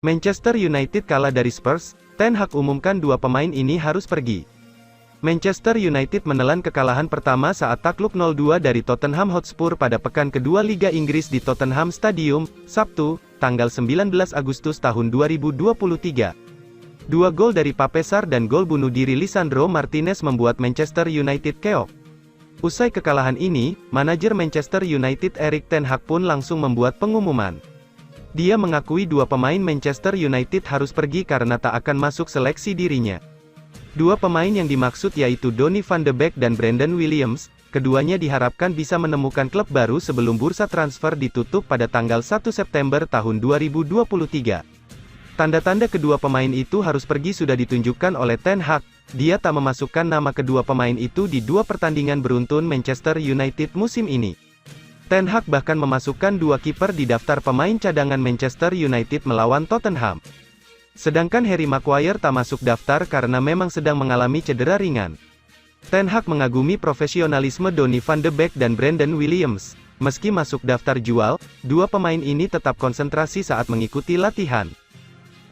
Manchester United kalah dari Spurs, Ten Hag umumkan dua pemain ini harus pergi. Manchester United menelan kekalahan pertama saat takluk 0-2 dari Tottenham Hotspur pada pekan kedua Liga Inggris di Tottenham Stadium, Sabtu, tanggal 19 Agustus tahun 2023. Dua gol dari Pape Sarr dan gol bunuh diri Lisandro Martinez membuat Manchester United keok. Usai kekalahan ini, manajer Manchester United Erik ten Hag pun langsung membuat pengumuman. Dia mengakui dua pemain Manchester United harus pergi karena tak akan masuk seleksi dirinya. Dua pemain yang dimaksud yaitu Donny van de Beek dan Brandon Williams, keduanya diharapkan bisa menemukan klub baru sebelum bursa transfer ditutup pada tanggal 1 September tahun 2023. Tanda-tanda kedua pemain itu harus pergi sudah ditunjukkan oleh Ten Hag. Dia tak memasukkan nama kedua pemain itu di dua pertandingan beruntun Manchester United musim ini. Ten Hag bahkan memasukkan dua kiper di daftar pemain cadangan Manchester United melawan Tottenham. Sedangkan Harry Maguire tak masuk daftar karena memang sedang mengalami cedera ringan. Ten Hag mengagumi profesionalisme Donny van de Beek dan Brandon Williams. Meski masuk daftar jual, dua pemain ini tetap konsentrasi saat mengikuti latihan.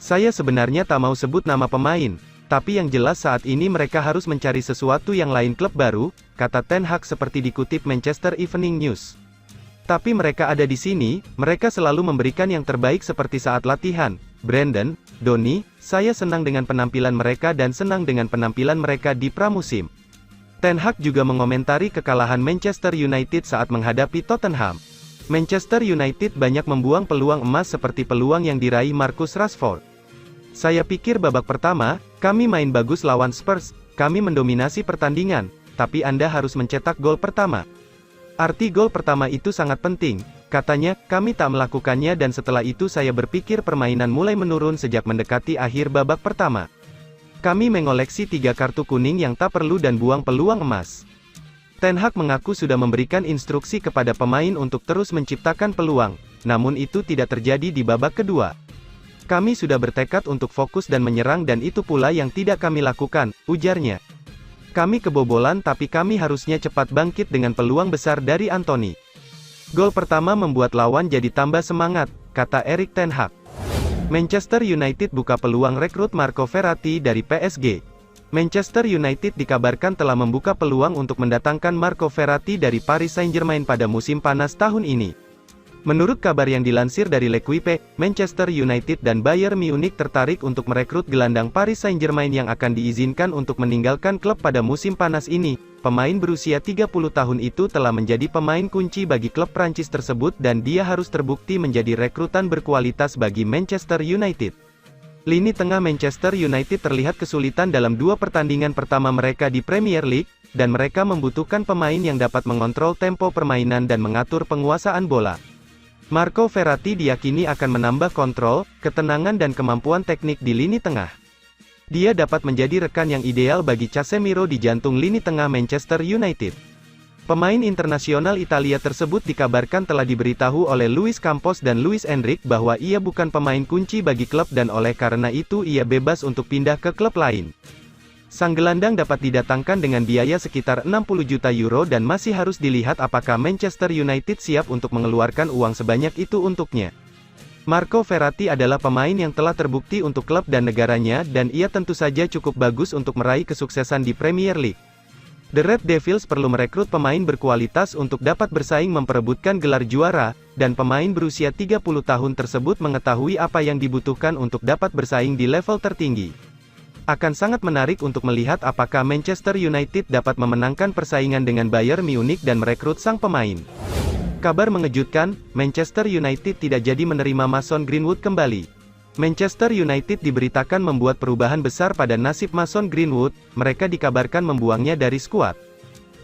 Saya sebenarnya tak mau sebut nama pemain, tapi yang jelas saat ini mereka harus mencari sesuatu yang lain klub baru, kata Ten Hag seperti dikutip Manchester Evening News. Tapi mereka ada di sini, mereka selalu memberikan yang terbaik seperti saat latihan. Brandon, Donny, saya senang dengan penampilan mereka dan senang dengan penampilan mereka di pramusim. Ten Hag juga mengomentari kekalahan Manchester United saat menghadapi Tottenham. Manchester United banyak membuang peluang emas seperti peluang yang diraih Marcus Rashford. Saya pikir babak pertama, kami main bagus lawan Spurs, kami mendominasi pertandingan, tapi Anda harus mencetak gol pertama. Arti gol pertama itu sangat penting, katanya, kami tak melakukannya dan setelah itu saya berpikir permainan mulai menurun sejak mendekati akhir babak pertama. Kami mengoleksi 3 kartu kuning yang tak perlu dan buang peluang emas. Ten Hag mengaku sudah memberikan instruksi kepada pemain untuk terus menciptakan peluang, namun itu tidak terjadi di babak kedua. Kami sudah bertekad untuk fokus dan menyerang dan itu pula yang tidak kami lakukan, ujarnya. Kami kebobolan tapi kami harusnya cepat bangkit dengan peluang besar dari Anthony. Gol pertama membuat lawan jadi tambah semangat, kata Erik ten Hag. Manchester United buka peluang rekrut Marco Verratti dari PSG. Manchester United dikabarkan telah membuka peluang untuk mendatangkan Marco Verratti dari Paris Saint-Germain pada musim panas tahun ini. Menurut kabar yang dilansir dari L'Equipe, Manchester United dan Bayern Munich tertarik untuk merekrut gelandang Paris Saint-Germain yang akan diizinkan untuk meninggalkan klub pada musim panas ini. Pemain berusia 30 tahun itu telah menjadi pemain kunci bagi klub Prancis tersebut dan dia harus terbukti menjadi rekrutan berkualitas bagi Manchester United. Lini tengah Manchester United terlihat kesulitan dalam dua pertandingan pertama mereka di Premier League, dan mereka membutuhkan pemain yang dapat mengontrol tempo permainan dan mengatur penguasaan bola. Marco Verratti diyakini akan menambah kontrol, ketenangan dan kemampuan teknik di lini tengah. Dia dapat menjadi rekan yang ideal bagi Casemiro di jantung lini tengah Manchester United. Pemain internasional Italia tersebut dikabarkan telah diberitahu oleh Luis Campos dan Luis Enrique bahwa ia bukan pemain kunci bagi klub dan oleh karena itu ia bebas untuk pindah ke klub lain. Sang gelandang dapat didatangkan dengan biaya sekitar 60 juta euro dan masih harus dilihat apakah Manchester United siap untuk mengeluarkan uang sebanyak itu untuknya. Marco Verratti adalah pemain yang telah terbukti untuk klub dan negaranya dan ia tentu saja cukup bagus untuk meraih kesuksesan di Premier League. The Red Devils perlu merekrut pemain berkualitas untuk dapat bersaing memperebutkan gelar juara, dan pemain berusia 30 tahun tersebut mengetahui apa yang dibutuhkan untuk dapat bersaing di level tertinggi. Akan sangat menarik untuk melihat apakah Manchester United dapat memenangkan persaingan dengan Bayern Munich dan merekrut sang pemain. Kabar mengejutkan, Manchester United tidak jadi menerima Mason Greenwood kembali. Manchester United diberitakan membuat perubahan besar pada nasib Mason Greenwood, mereka dikabarkan membuangnya dari skuad.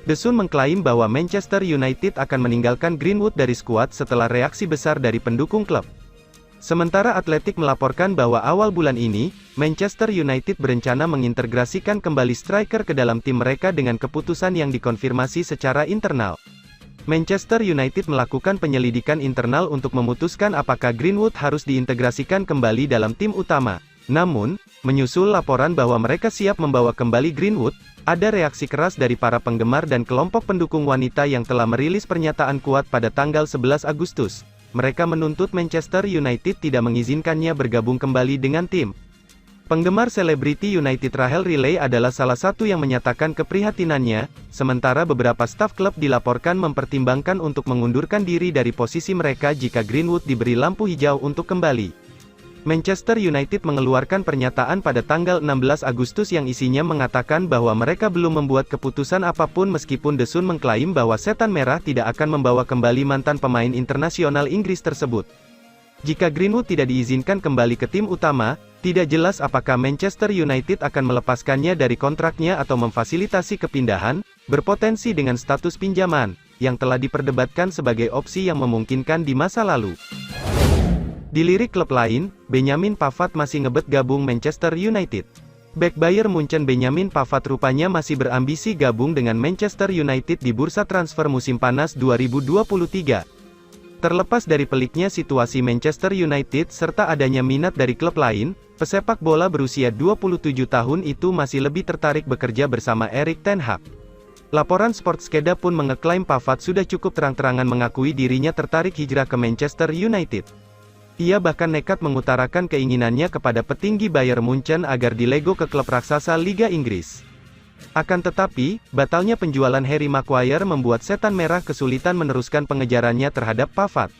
The Sun mengklaim bahwa Manchester United akan meninggalkan Greenwood dari skuad setelah reaksi besar dari pendukung klub. Sementara Athletic melaporkan bahwa awal bulan ini, Manchester United berencana mengintegrasikan kembali striker ke dalam tim mereka dengan keputusan yang dikonfirmasi secara internal. Manchester United melakukan penyelidikan internal untuk memutuskan apakah Greenwood harus diintegrasikan kembali dalam tim utama. Namun, menyusul laporan bahwa mereka siap membawa kembali Greenwood, ada reaksi keras dari para penggemar dan kelompok pendukung wanita yang telah merilis pernyataan kuat pada tanggal 11 Agustus. mereka menuntut Manchester United tidak mengizinkannya bergabung kembali dengan tim. Penggemar selebriti United Rahel Riley adalah salah satu yang menyatakan keprihatinannya, sementara beberapa staf klub dilaporkan mempertimbangkan untuk mengundurkan diri dari posisi mereka jika Greenwood diberi lampu hijau untuk kembali. Manchester United mengeluarkan pernyataan pada tanggal 16 Agustus yang isinya mengatakan bahwa mereka belum membuat keputusan apapun meskipun The Sun mengklaim bahwa Setan Merah tidak akan membawa kembali mantan pemain internasional Inggris tersebut. Jika Greenwood tidak diizinkan kembali ke tim utama, tidak jelas apakah Manchester United akan melepaskannya dari kontraknya atau memfasilitasi kepindahan, berpotensi dengan status pinjaman, yang telah diperdebatkan sebagai opsi yang memungkinkan di masa lalu. Dilirik klub lain, Benjamin Pavard masih ngebet gabung Manchester United. Bek Bayern Munchen Benjamin Pavard rupanya masih berambisi gabung dengan Manchester United di bursa transfer musim panas 2023. Terlepas dari peliknya situasi Manchester United serta adanya minat dari klub lain, pesepak bola berusia 27 tahun itu masih lebih tertarik bekerja bersama Erik ten Hag. Laporan Sportskeda pun mengeklaim Pavard sudah cukup terang-terangan mengakui dirinya tertarik hijrah ke Manchester United. Ia bahkan nekat mengutarakan keinginannya kepada petinggi Bayern Munchen agar dilego ke klub raksasa Liga Inggris. Akan tetapi, batalnya penjualan Harry Maguire membuat Setan Merah kesulitan meneruskan pengejarannya terhadap Pavard.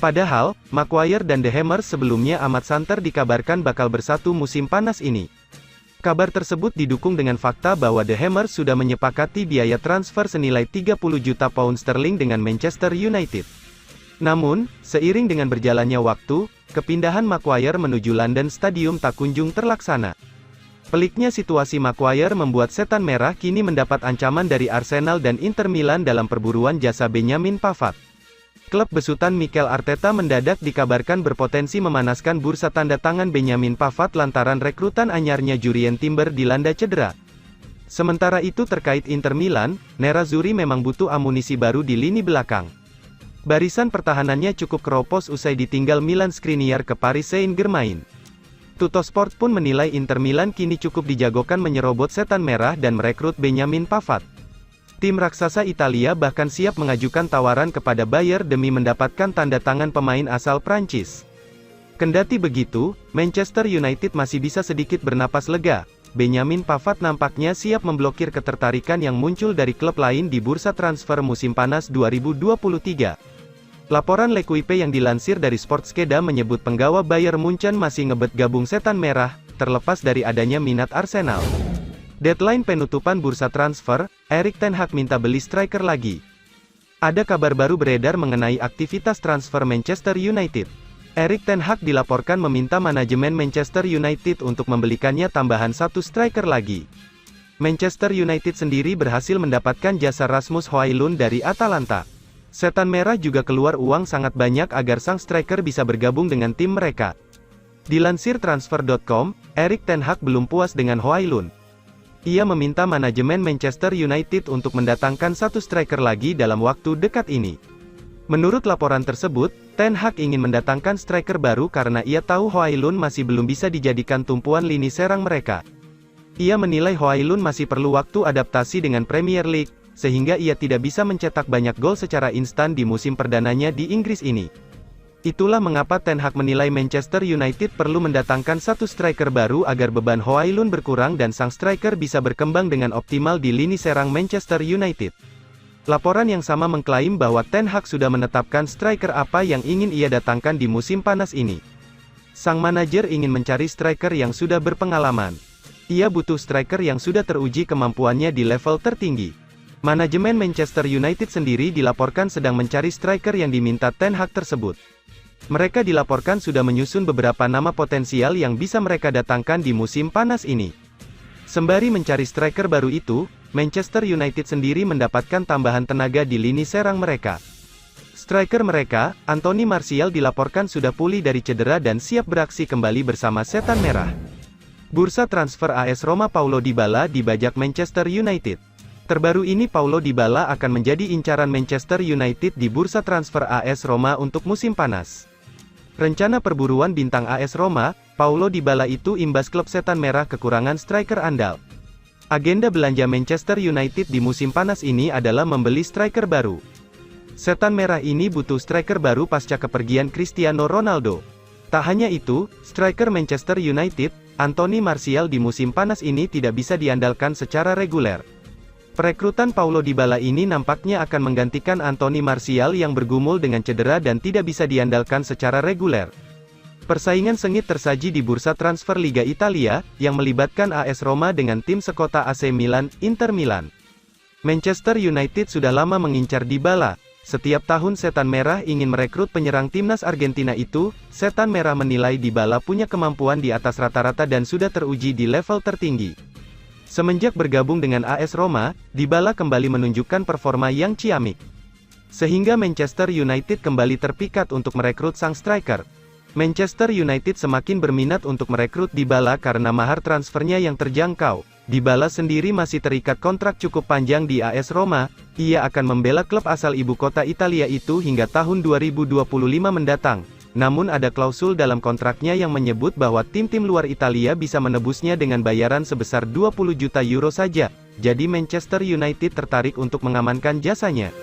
Padahal, Maguire dan The Hammers sebelumnya amat santer dikabarkan bakal bersatu musim panas ini. Kabar tersebut didukung dengan fakta bahwa The Hammers sudah menyepakati biaya transfer senilai 30 juta pound sterling dengan Manchester United. Namun, seiring dengan berjalannya waktu, kepindahan Maguire menuju London Stadium tak kunjung terlaksana. Peliknya situasi Maguire membuat Setan Merah kini mendapat ancaman dari Arsenal dan Inter Milan dalam perburuan jasa Benjamin Pavard. Klub besutan Mikel Arteta mendadak dikabarkan berpotensi memanaskan bursa tanda tangan Benjamin Pavard lantaran rekrutan anyarnya Jurrien Timber dilanda cedera. Sementara itu terkait Inter Milan, Nerazzurri memang butuh amunisi baru di lini belakang. Barisan pertahanannya cukup keropos usai ditinggal Milan Skriniar ke Paris Saint-Germain. Tuttosport pun menilai Inter Milan kini cukup dijagokan menyerobot Setan Merah dan merekrut Benjamin Pavard. Tim raksasa Italia bahkan siap mengajukan tawaran kepada Bayern demi mendapatkan tanda tangan pemain asal Prancis. Kendati begitu, Manchester United masih bisa sedikit bernapas lega. Benjamin Pavard nampaknya siap memblokir ketertarikan yang muncul dari klub lain di bursa transfer musim panas 2023. Laporan L'Equipe yang dilansir dari Sportskeda menyebut penggawa Bayern Munchen masih ngebet gabung Setan Merah, terlepas dari adanya minat Arsenal. Deadline penutupan bursa transfer, Erik ten Hag minta beli striker lagi. Ada kabar baru beredar mengenai aktivitas transfer Manchester United. Erik ten Hag dilaporkan meminta manajemen Manchester United untuk membelikannya tambahan satu striker lagi. Manchester United sendiri berhasil mendapatkan jasa Rasmus Højlund dari Atalanta. Setan Merah juga keluar uang sangat banyak agar sang striker bisa bergabung dengan tim mereka. Dilansir transfer.com, Erik ten Hag belum puas dengan Højlund. Ia meminta manajemen Manchester United untuk mendatangkan satu striker lagi dalam waktu dekat ini. Menurut laporan tersebut, ten Hag ingin mendatangkan striker baru karena ia tahu Højlund masih belum bisa dijadikan tumpuan lini serang mereka. Ia menilai Højlund masih perlu waktu adaptasi dengan Premier League, sehingga ia tidak bisa mencetak banyak gol secara instan di musim perdananya di Inggris ini. Itulah mengapa ten Hag menilai Manchester United perlu mendatangkan satu striker baru agar beban Højlund berkurang dan sang striker bisa berkembang dengan optimal di lini serang Manchester United. Laporan yang sama mengklaim bahwa ten Hag sudah menetapkan striker apa yang ingin ia datangkan di musim panas ini. Sang manajer ingin mencari striker yang sudah berpengalaman. Ia butuh striker yang sudah teruji kemampuannya di level tertinggi. Manajemen Manchester United sendiri dilaporkan sedang mencari striker yang diminta ten Hag tersebut. Mereka dilaporkan sudah menyusun beberapa nama potensial yang bisa mereka datangkan di musim panas ini. Sembari mencari striker baru itu, Manchester United sendiri mendapatkan tambahan tenaga di lini serang mereka. Striker mereka, Anthony Martial dilaporkan sudah pulih dari cedera dan siap beraksi kembali bersama Setan Merah. Bursa transfer AS Roma Paulo Dybala dibajak Manchester United. Terbaru ini Paulo Dybala akan menjadi incaran Manchester United di bursa transfer AS Roma untuk musim panas. Rencana perburuan bintang AS Roma, Paulo Dybala itu imbas klub Setan Merah kekurangan striker andal. Agenda belanja Manchester United di musim panas ini adalah membeli striker baru. Setan merah ini butuh striker baru pasca kepergian Cristiano Ronaldo. Tak hanya itu, striker Manchester United, Anthony Martial di musim panas ini tidak bisa diandalkan secara reguler. Perekrutan Paulo Dybala ini nampaknya akan menggantikan Anthony Martial yang bergumul dengan cedera dan tidak bisa diandalkan secara reguler. Persaingan sengit tersaji di bursa transfer Liga Italia, yang melibatkan AS Roma dengan tim sekota AC Milan, Inter Milan. Manchester United sudah lama mengincar Dybala. Setiap tahun Setan Merah ingin merekrut penyerang timnas Argentina itu. Setan Merah menilai Dybala punya kemampuan di atas rata-rata dan sudah teruji di level tertinggi. Semenjak bergabung dengan AS Roma, Dybala kembali menunjukkan performa yang ciamik. Sehingga Manchester United kembali terpikat untuk merekrut sang striker. Manchester United semakin berminat untuk merekrut Dybala karena mahar transfernya yang terjangkau. Dybala sendiri masih terikat kontrak cukup panjang di AS Roma. Ia akan membela klub asal ibu kota Italia itu hingga tahun 2025 mendatang. Namun ada klausul dalam kontraknya yang menyebut bahwa tim-tim luar Italia bisa menebusnya dengan bayaran sebesar 20 juta euro saja. Jadi Manchester United tertarik untuk mengamankan jasanya.